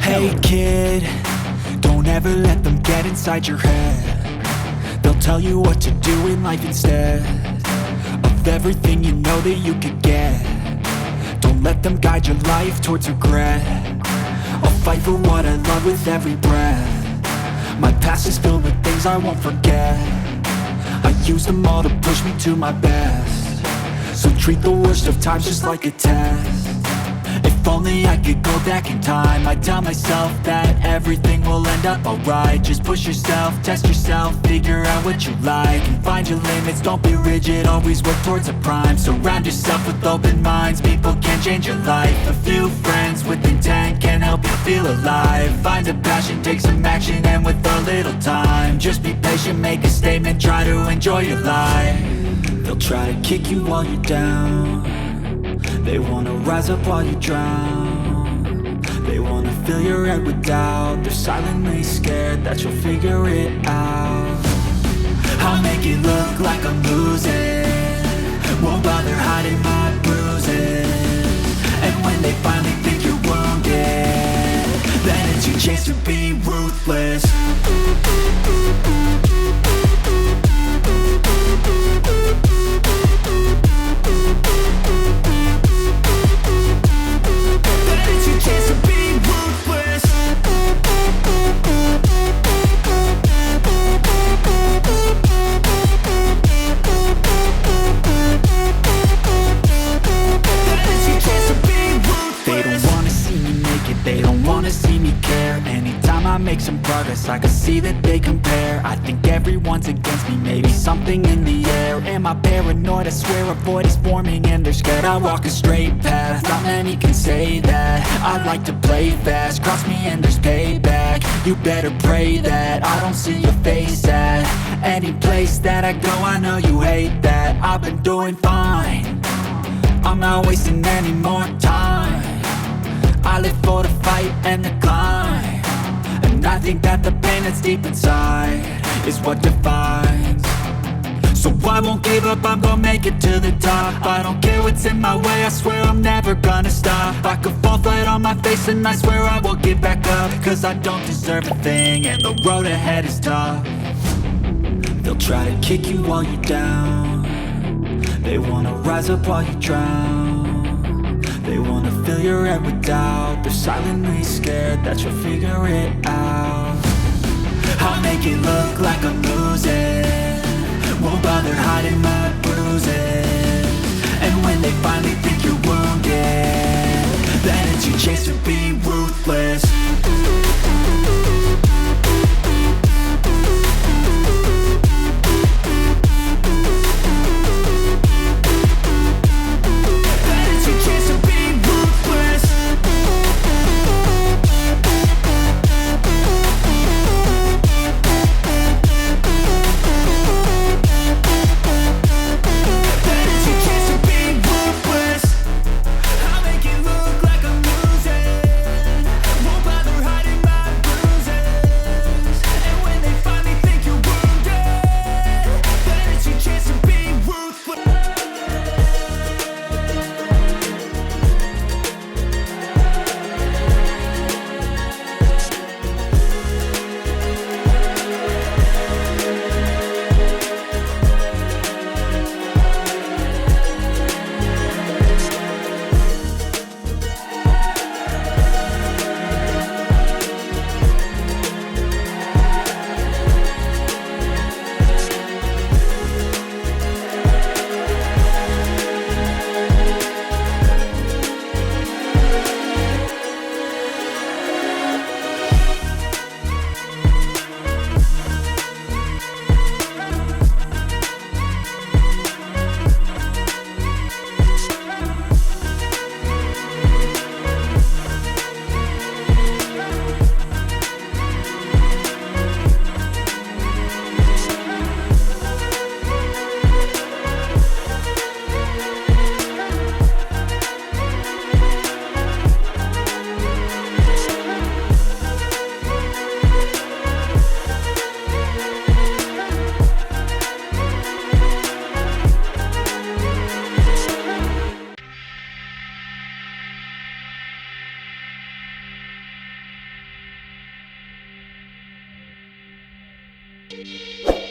Hey kid, don't ever let them get inside your head. They'll tell you what to do in life instead of everything you know that you could get. Don't let them guide your life towards regret. I'll fight for what I love with every breath. My past is filled with things I won't forget. I use them all to push me to my best. So treat the worst of times just like a test. If only I could go back in time, I'd tell myself that everything will end up alright. Just push yourself, test yourself, figure out what you like, and find your limits, don't be rigid, always work towards a prime. Surround yourself with open minds, people can change your life. A few friends with intent can help you feel alive. Find a passion, take some action, and with a little time, just be patient, make a statement, try to enjoy your life. They'll try to kick you while you're down. They wanna rise up while you drown. They wanna fill your head with doubt. They're silently scared that you'll figure it out. I'll make it look like I'm losing, won't bother hiding my bruises. And when they finally think you're wounded, then it's your chance to be ruthless. They don't wanna see me care. Anytime I make some progress, I can see that they compare. I think everyone's against me. Maybe something in the air, am I paranoid? I swear a void is forming and they're scared. I walk a straight path, not many can say that. I like to play fast, cross me and there's payback. You better pray that I don't see your face at any place that I go. I know you hate that. I've been doing fine, I'm not wasting any more time. I live for the fight and the climb, and I think that the pain that's deep inside is what defines. So I won't give up, I'm gonna make it to the top. I don't care what's in my way, I swear I'm never gonna stop. I could fall flat on my face and I swear I will get back up, cause I don't deserve a thing and the road ahead is tough. They'll try to kick you while you're down, they wanna rise up while you drown. They wanna fill your head with doubt, they're silently scared that you'll figure it out. I'll make it look like I'm losing, won't bother hiding my bruises. And when they finally think you're wounded, then it's your chance to be ruthless. You